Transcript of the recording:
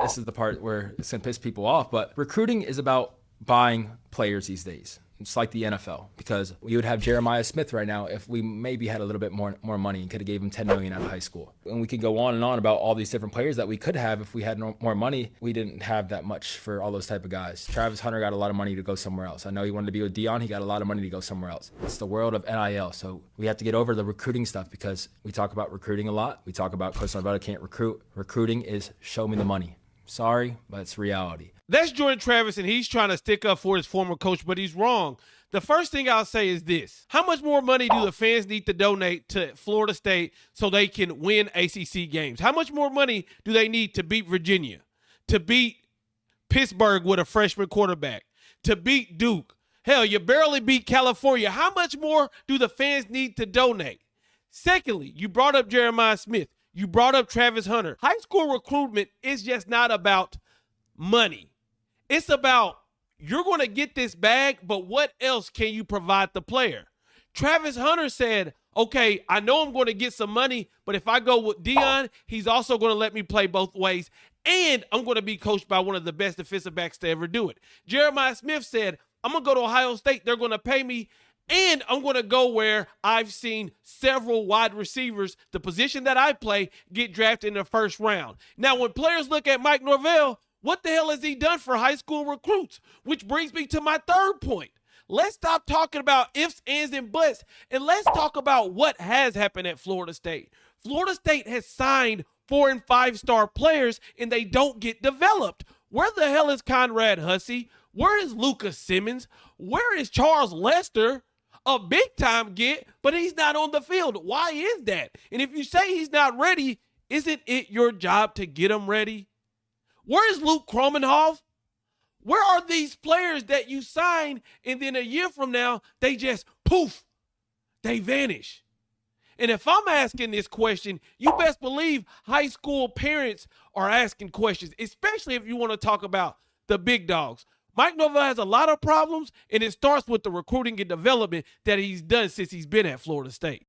This is the part where it's going to piss people off, but recruiting is about buying players these days. It's like the NFL, because we would have Jeremiah Smith right now if we maybe had a little bit more money and could have gave him $10 million out of high school. And we could go on and on about all these different players that we could have if we had more money. We didn't have that much for all those type of guys. Travis Hunter got a lot of money to go somewhere else. I know he wanted to be with Dion. He got a lot of money to go somewhere else. It's the world of NIL. So we have to get over the recruiting stuff, because we talk about recruiting a lot. We talk about Coach Norvell can't recruit. Recruiting is show me the money. Sorry, but it's reality. That's Jordan Travis, and he's trying to stick up for his former coach, but he's wrong. The first thing I'll say is this. How much more money do the fans need to donate to Florida State so they can win ACC games? How much more money do they need to beat Virginia, to beat Pittsburgh with a freshman quarterback, to beat Duke? Hell, you barely beat California. How much more do the fans need to donate? Secondly, you brought up Jeremiah Smith. You brought up Travis Hunter. High school recruitment is just not about money. It's about, you're going to get this bag, but what else can you provide the player? Travis Hunter said, okay, I know I'm going to get some money, but if I go with Dion, he's also going to let me play both ways, and I'm going to be coached by one of the best defensive backs to ever do it. Jeremiah Smith said, I'm going to go to Ohio State. They're going to pay me, and I'm going to go where I've seen several wide receivers, the position that I play, get drafted in the first round. Now, when players look at Mike Norvell, what the hell has he done for high school recruits? Which brings me to my third point. Let's stop talking about ifs, ands, and buts, and let's talk about what has happened at Florida State. Florida State has signed 4- and 5-star players, and they don't get developed. Where the hell is Conrad Hussey? Where is Lucas Simmons? Where is Charles Lester? A big-time get, but he's not on the field. Why is that? And if you say he's not ready, isn't it your job to get him ready? Where is Luke Kromenhoff? Where are these players that you sign, and then a year from now, they just, poof, they vanish? And if I'm asking this question, you best believe high school parents are asking questions, especially if you want to talk about the big dogs. Mike Norvell has a lot of problems, and it starts with the recruiting and development that he's done since he's been at Florida State.